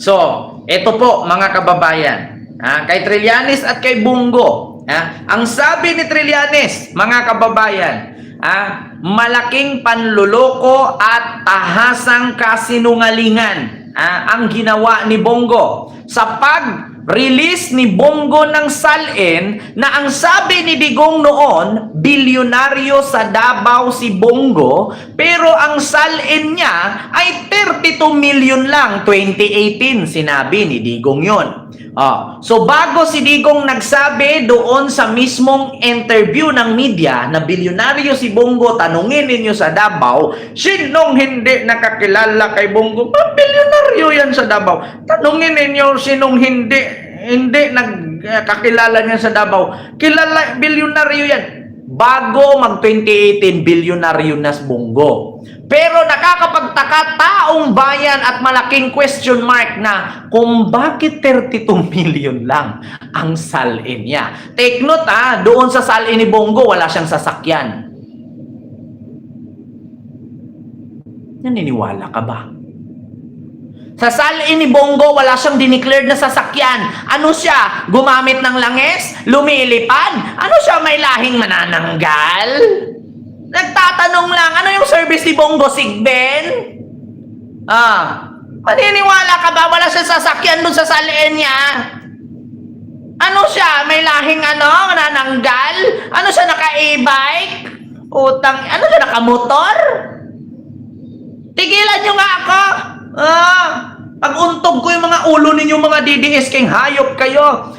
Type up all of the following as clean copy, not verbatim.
So, ito po mga kababayan, kay Trillanes at kay Bongo. Ang sabi ni Trillanes, mga kababayan, malaking panluloko at tahasang kasinungalingan ang ginawa ni Bongo sa pag-release ni Bongo ng salin na ang sabi ni Digong noon, bilyonaryo sa Davao si Bongo, pero ang salin niya ay 32 million lang. 2018 sinabi ni Digong yon. So bago si Digong nagsabi doon sa mismong interview ng media na bilyonaryo si Bongo, tanungin ninyo sa Davao, sinong hindi nakakilala kay Bongo? Bilyonaryo yan sa Davao. Tanungin ninyo sinong hindi nagkakilala niya sa Davao. Kilala, bilyonaryo yan. Bago mag 2018, bilyonaryo na si Bongo. Pero nakakapagtaka taong bayan at malaking question mark na kung bakit 32 million lang ang salin niya. Take note doon sa salin ni Bongo, wala siyang sasakyan. Naniniwala ka ba? Sa salin ni Bongo, wala siyang dineclared na sasakyan. Ano siya? Gumamit ng langis? Lumilipad? Ano siya? May lahing manananggal? Nagtatanong lang, ano yung service ni Bongo Sigben? Maniniwala ka ba? Wala siyang sasakyan dun sa salin niya. Ano siya? May lahing manananggal? Ano siya? Naka-e-bike? Ano siya? Naka-motor? Tigilan nyo nga ako! Pag-untog ko yung mga ulo ninyo mga DDS, kayong hayop kayo.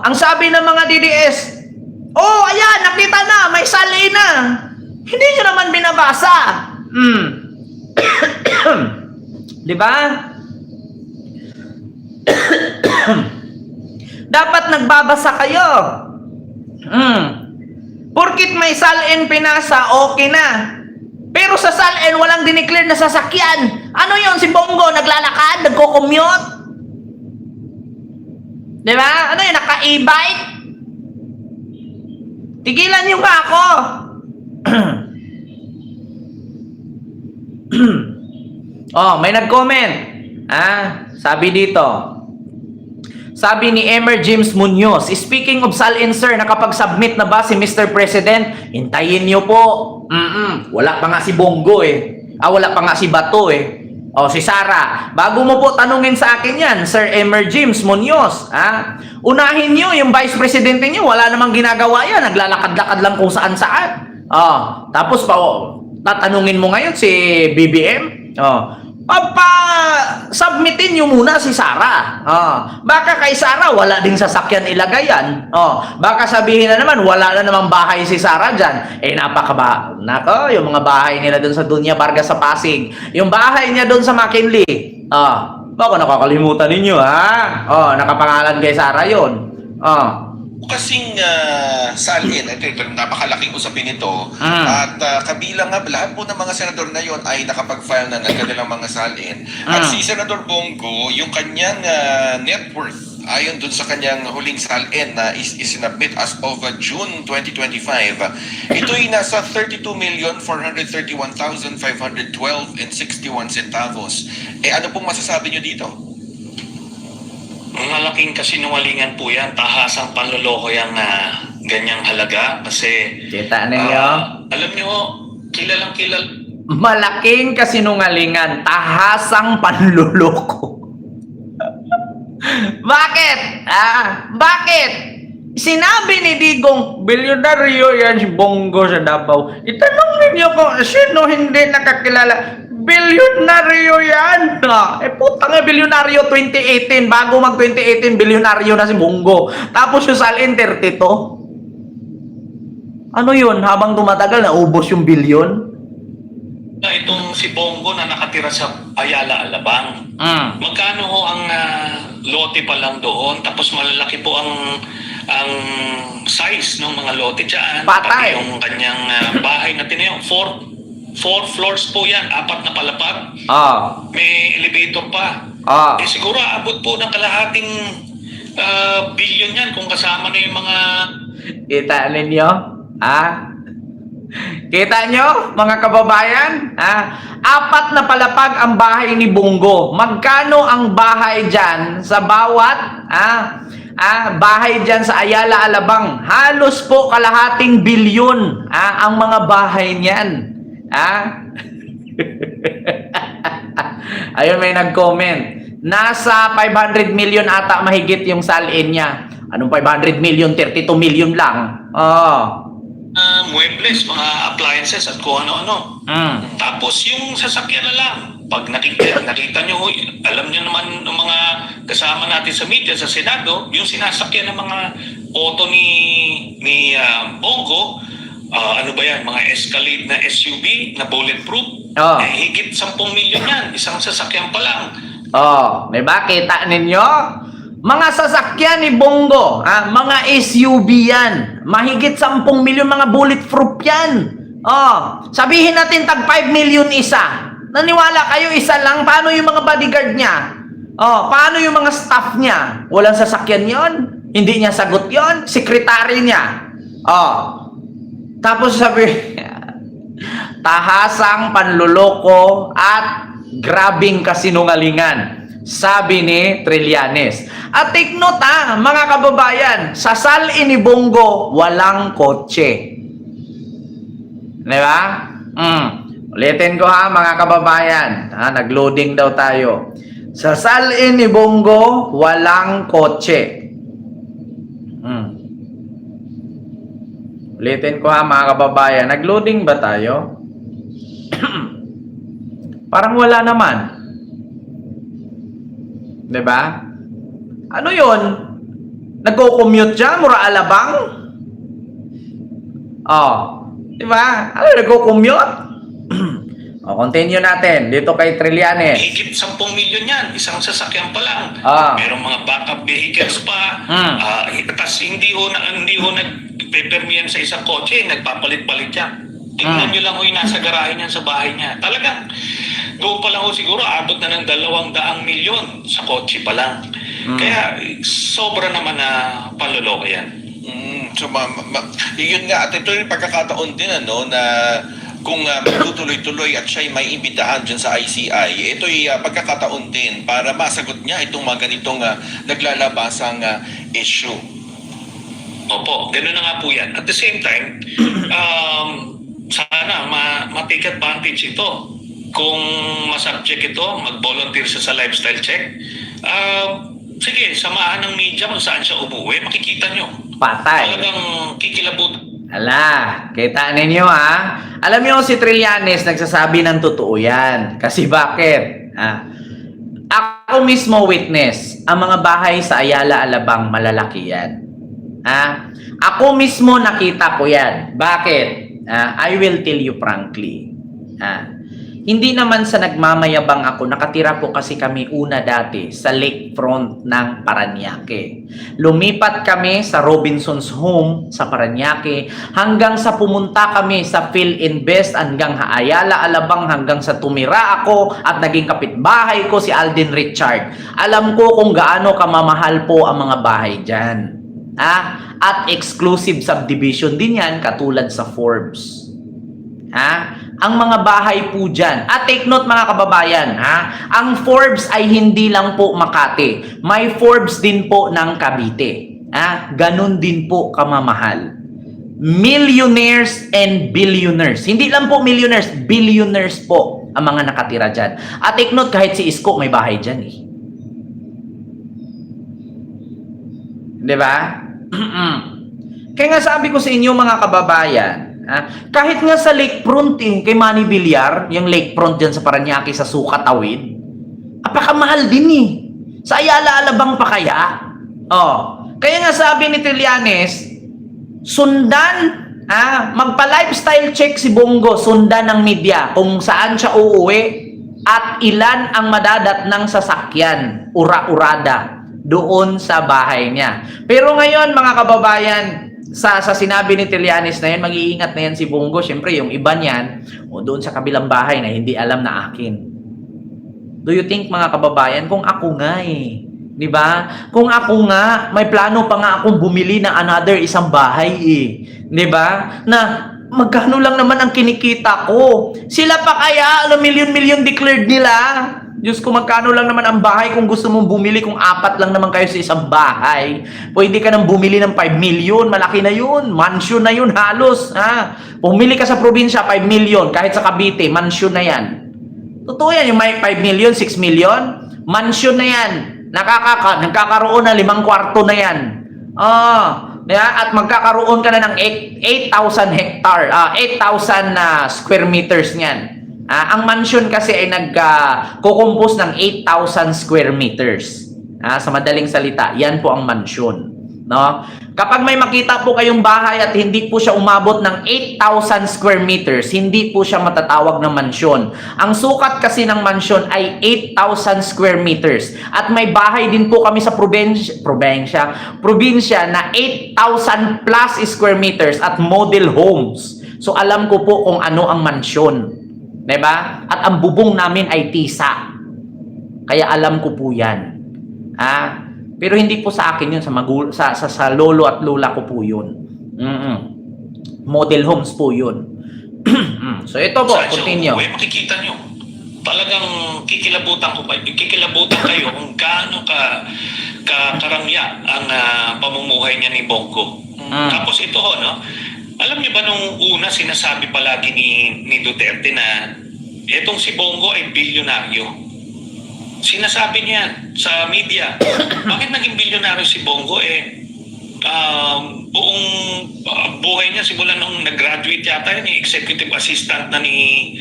Ang sabi ng mga DDS, ayan, nakita na, may salin na. Hindi nyo naman binabasa. Di ba? Dapat nagbabasa kayo. Porkit may salin pinasa, okay na. Pero sa salin, walang dineclare na sasakyan. Ano yon? Si Bongo, naglalakad, nagko-commute? Di ba? Ano yun? Naka-e-bike? Tigilan nyo nga ako. May nag-comment. Sabi dito. Sabi ni Emer James Munoz, speaking of salin sir, nakapag-submit na ba si Mr. President? Hintayin niyo po. Wala pa nga si Bongo wala pa nga si Bato si Sara. Bago mo po tanungin sa akin yan, Sir Emer James Munoz, unahin niyo yung Vice Presidente niyo, wala namang ginagawa yan, naglalakad-lakad lang kung saan-saan. Tapos tatanungin mo ngayon si BBM? Submitin nyo muna si Sara. Baka kay Sara wala ding sasakyan ilagay yan. Baka sabihin na naman wala na namang bahay si Sara dyan. Nako, yung mga bahay nila doon sa Dunya Vargas sa Pasig, yung bahay niya doon sa McKinley, baka nakakalimutan ninyo nakapangalan kay Sara yun. Kasing salin, ito napakalaking usapin ito, at kabilang nga lahat po ng mga senador na yon ay nakapag-file na ng kanilang mga salin. At si Senador Bongo, yung kanyang net worth ayon dun sa kanyang huling salin na isinabit as of June 2025, ito'y nasa 32,431,512.61 centavos. Ano pong masasabi nyo dito? Malaking kasinungalingan po yan, tahasang panloloko yung ganyang halaga kasi Kita ninyo? alam nyo, kilalang Malaking kasinungalingan, tahasang panluloko. Bakit? Bakit? Sinabi ni Digong, bilyonaryo yan si Bongo sa Davao. Itanong ninyo kung sino hindi nakakilala. Bilyonaryo yan! Putang bilyonaryo 2018. Bago mag 2018, bilyonaryo na si Bongo. Tapos yung salin 32. Ano yun? Habang tumatagal, naubos yung bilyon? itong si Bongo na nakatira sa Ayala, Alabang. Magkano ho ang lote pa lang doon? Tapos malalaki po ang size ng mga lote dyan. Patay. Pati yung kanyang bahay na tinayo. Four floors po yan, 4 na palapag. May elevator pa. Siguro abot po ng kalahating billion yan kung kasama na yung mga... Kita ninyo? Kita nyo, mga kababayan? Apat na palapag ang bahay ni Bongo. Magkano ang bahay dyan sa bawat bahay dyan sa Ayala Alabang? Halos po kalahating bilyon ang mga bahay niyan. Ayun, may nag-comment. Nasa 500 million ata mahigit yung salin niya. Anong 500 million? 32 million lang. Muebles, mga appliances at kung ano-ano. Tapos yung sasakyan na lang. Pag nakita nyo, alam nyo naman ng mga kasama natin sa media, sa Senado, yung sinasakyan ng mga auto ni Bongo, ano ba yan, mga Escalade na SUV na bulletproof, higit 10 milyon yan, isang sasakyan pa lang. Diba? Kita ninyo? Mga sasakyan ni Bongo, mga SUV yan. Mahigit 10 milyon mga bulletproof yan. Sabihin natin tag 5 milyon isa. Naniwala kayo isa lang? Paano yung mga bodyguard niya? Paano yung mga staff niya? Walang sasakyan yon? Hindi niya sagot yon? Sekretary niya. Tapos sabi, tahasang panluloko at grabing kasinungalingan. Sabi ni Trillanes. At take note mga kababayan, sa salin ni Bongo, walang kotse. Diba? Ulitin ko mga kababayan. Nag-loading daw tayo. Sa salin ni Bongo, walang kotse. Ulitin ko mga kababayan. Nag-loading ba tayo? Parang wala naman. Diba? Ano yun? Nagko-commute siya? Mura Alabang? Diba? Ano, nagko-commute? Continue natin. Dito kay Trillanes. Higit 10 milyon yan, isang sasakyan pa lang. Merong mga backup vehicles pa. Tapos hindi ho nagpe-permian sa isang kotse, nagpapalit-palit yan. Tingnan nyo lang yung nasa garahe niyan sa bahay niya. Talagang, doon pa lang siguro, abot na ng 200 milyon sa kotse pa lang. Kaya, sobra naman na panloloko yan. So, yun nga, at ito yung pagkakataon din, na kung magtutuloy-tuloy at siya'y may imbitahan dyan sa ICI, ito'y pagkakataon din para masagot niya itong mga ganitong naglalabasang issue. Opo, gano'n na nga po yan. At the same time, sana ma-take advantage ito. Kung masubject ito, mag-volunteer siya sa lifestyle check, sige, samahan ng media kung saan siya umuwi, makikita nyo. Patay. Talagang kikilabot. Kita ninyo Alam niyo si Trillanes nagsasabi ng totoo yan. Kasi bakit? Ako mismo witness, ang mga bahay sa Ayala Alabang malalaki yan. Ako mismo nakita ko yan. Bakit? I will tell you frankly. Hindi naman sa nagmamayabang ako, nakatira po kasi kami una dati sa lakefront ng Parañaque. Lumipat kami sa Robinson's Home sa Parañaque hanggang sa pumunta kami sa PhilInvest hanggang Ayala Alabang hanggang sa tumira ako at naging kapitbahay ko si Alden Richard. Alam ko kung gaano kamamahal po ang mga bahay dyan. At exclusive subdivision din yan katulad sa Forbes. Ang mga bahay po dyan. At take note mga kababayan, ang Forbes ay hindi lang po Makati. May Forbes din po ng Cavite. Ganun din po kamamahal. Millionaires and billionaires. Hindi lang po millionaires, billionaires po ang mga nakatira dyan. At take note, kahit si Isko may bahay dyan Diba? Kaya nga sabi ko sa inyo mga kababayan, kahit nga sa lakefront kay Manny Villar, yung lakefront dyan sa Parañaque sa Sukatawid, apakamahal din Sa Ayala Alabang pa kaya? Kaya nga sabi ni Trillanes, sundan, magpa-lifestyle check si Bongo, sundan ng media kung saan siya uuwi at ilan ang madadat ng sasakyan, ura-urada, doon sa bahay niya. Pero ngayon mga kababayan, sa sinabi ni Trillanes na yan, mag-iingat na yan si Bongo. Siyempre, yung iba niyan, doon sa kabilang bahay na hindi alam na akin. Do you think, mga kababayan, kung ako nga di ba? Kung ako nga, may plano pa nga akong bumili ng another isang bahay di ba? Na magkano lang naman ang kinikita ko? Sila pa kaya, milyon-milyon declared nila. Diyos ko, magkano lang naman ang bahay kung gusto mong bumili, kung 4 lang naman kayo sa isang bahay. Pwede ka nang bumili ng 5 million, malaki na yun. Mansion na yun halos. Ha? Pumili ka sa probinsya, 5 million, kahit sa Cavite, mansion na yan. Totoo yan, yung may 5 million, 6 million, mansion na yan. Nagkakaroon na 5 kwarto na yan. At magkakaroon ka na ng 8,000 hectare, 8,000 square meters niyan. Ang mansion kasi ay nagkukumpos ng 8,000 square meters. Sa madaling salita, yan po ang mansion. No? Kapag may makita po kayong bahay at hindi po siya umabot ng 8,000 square meters, hindi po siya matatawag na mansyon. Ang sukat kasi ng mansyon ay 8,000 square meters. At may bahay din po kami sa probinsya na 8,000 plus square meters at model homes. So alam ko po kung ano ang mansyon. Diba? At ang bubong namin ay tisa. Kaya alam ko po yan. Pero hindi po sa akin yun, sa lolo at lola ko po yun. Model homes po yun. So ito po, continue. Makikita nyo, talagang kikilabutan kayo kung gaano karamya ang pamumuhay niya ni Bongo. Tapos ito, no? Alam niyo ba nung una sinasabi palagi ni Duterte na itong si Bongo ay bilyonaryo? Sinasabi niya sa media. Bakit naging bilyonaryo si Bongo? Buong buhay niya simula nung nag-graduate yata yun, executive assistant na ni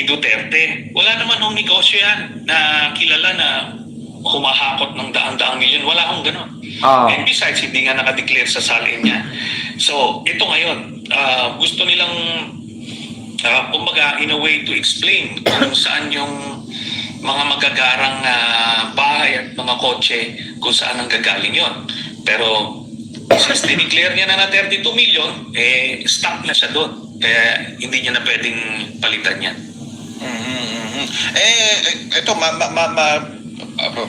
Duterte. Wala naman nung negosyo yan na kilala na humahakot ng daang-daang milyon. Wala akong gano'n. And besides, hindi nga nakadeclare sa salin niya. So, ito ngayon, gusto nilang, kumbaga, in a way to explain kung saan yung mga magagarang bahay at mga kotse, kung saan ang gagaling yon. Pero, since dineclare niya na 32 million, stop na siya doon. Kaya, hindi niya na pwedeng palitan yan. Ito,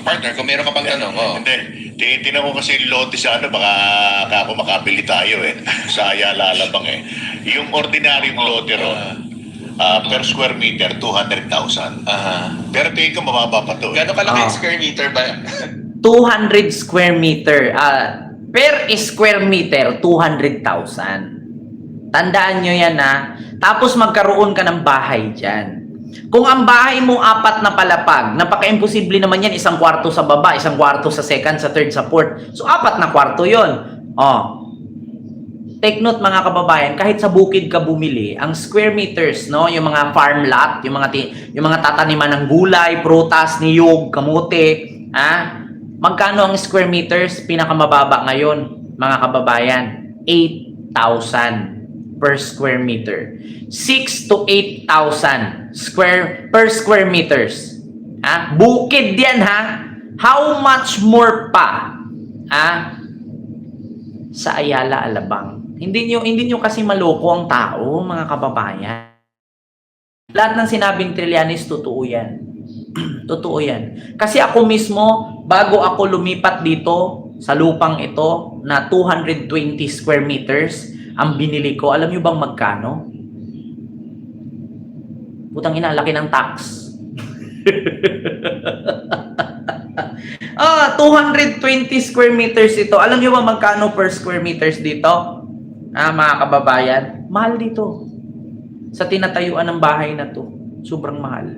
partner, kung meron ka pang tanong, Hindi. Tinan ko kasi yung lote sa baka ako makabili tayo sa Ayala Alabang Yung ordinaryong lote ron, per square meter, 200,000. Pero tingin ko mababa pa to. Gano'ng kalaki yung square meter ba? 200 square meter. Per square meter, 200,000. Tandaan nyo yan Tapos magkaroon ka ng bahay dyan. Kung ang bahay mo 4 na palapag, napaka-imposible naman yan, 1 kwarto sa baba, 1 kwarto sa second, sa third, sa fourth. So 4 na kwarto yon. Take note mga kababayan, kahit sa bukid ka bumili, ang square meters, no, yung mga farm lot, yung mga tataniman ng gulay, prutas, niyog, kamote, magkano ang square meters? Pinakamababa ngayon, mga kababayan, 8,000 per square meter. 6 to 8,000 per square meters. Bukid yan How much more pa sa Ayala Alabang? Hindi nyo kasi maloko ang tao, mga kababayan. Lahat ng sinabing Trillanes, totoo yan. Totoo yan. Kasi ako mismo, bago ako lumipat dito sa lupang ito na 220 square meters, ang binili ko, alam nyo bang magkano? Putang ina, laki ng tax. 220 square meters ito. Alam nyo ba magkano per square meters dito? Mga kababayan, mahal dito. Sa tinatayuan ng bahay na to, sobrang mahal.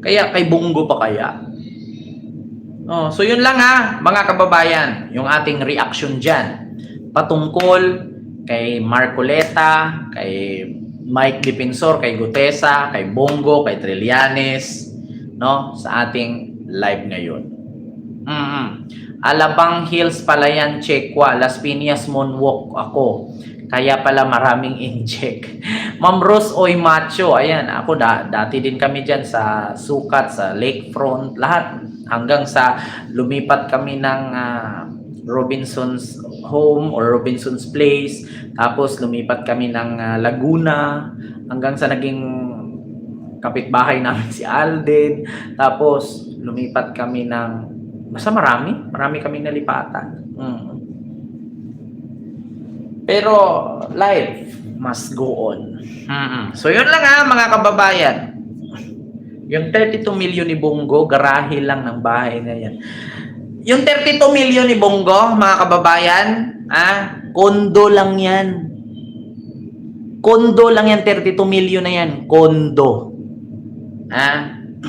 Kaya kay Bongo pa kaya? So yun lang mga kababayan, yung ating reaction dyan. Patungkol kay Marcoleta, kay Mike Defensor, kay Gutesa, kay Bongo, kay Trillanes, no, sa ating live ngayon. Alabang Hills pala yan, Chekwa, Las Piñas Moonwalk ako. Kaya pala maraming inject. Ma'am Rose Oy Macho, ayan, ako dati din kami dyan sa Sukat, sa Lakefront, lahat. Hanggang sa lumipat kami ng Robinson's Home or Robinson's Place. Tapos lumipat kami ng Laguna. Hanggang sa naging kapitbahay namin si Alden. Tapos lumipat kami ng... Basta marami kami nalipatan. 'Di Pero life must go on. So yun lang mga kababayan. Yung 32 million ni Bongo, garahe lang ng bahay na yan. Yung 32 million ni Bongo, mga kababayan, kondo lang yan. Kondo lang yan, 32 million na yan. Kondo.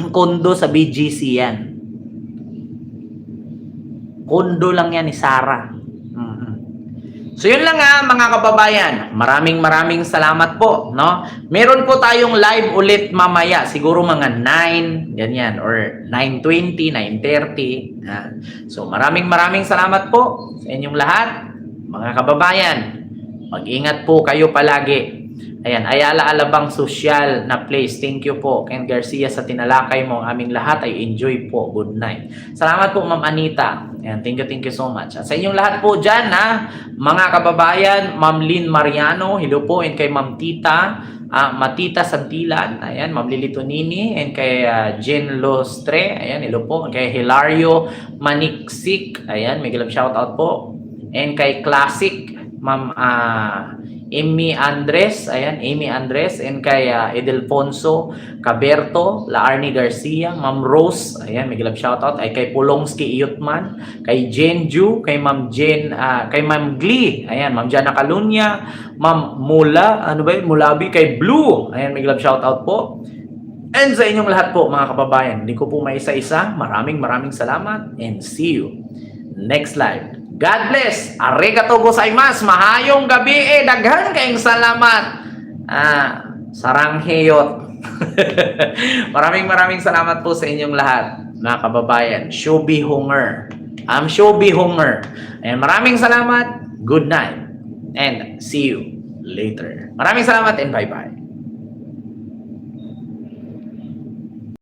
Kondo sa BGC yan. Kondo lang yan ni Sarah. So yun lang mga kababayan. Maraming salamat po, no? Meron po tayong live ulit mamaya, siguro mga 9, ganyan, or 9:20, 9:30. So maraming salamat po sa inyong lahat, mga kababayan. Mag-ingat po kayo palagi. Ayan, Ayala Alabang Social na place. Thank you po, Ken Garcia, sa tinalakay mo. Aming lahat ay enjoy po. Good night. Salamat po, Ma'am Anita. Ayan, thank you so much. At sa inyong lahat po dyan, mga kababayan, Ma'am Lynn Mariano, hello po, and kay Ma'am Tita, Matita Santilan, ayan, Ma'am Lilito Nini, and kay Jen Lostre, ayan, hello po, and kay Hilario Maniksik, ayan, may galap shoutout po, and kay Classic, Ma'am Amy Andres, ayan, Amy Andres, and kay Edelfonso Caberto, Laarni Garcia, Ma'am Rose, ayan, may galap shoutout, ay kay Pulongski Iyutman, kay Jenju, kay Ma'am Jen, kay Ma'am Glee, ayan, Ma'am Jana Kalunya, Ma'am Mula, Mulabi, kay Blue, ayan, may galap shoutout po. And sa inyong lahat po, mga kababayan, hindi ko po may isa-isa, maraming salamat, and see you next live. God bless. Arigatou gozaimasu. Mahayong gabi. Daghan kayong salamat. Sarangheyot. maraming salamat po sa inyong lahat, mga kababayan. Shobi Hunger. I'm Shobi Hunger. And maraming salamat. Good night. And see you later. Maraming salamat and bye-bye.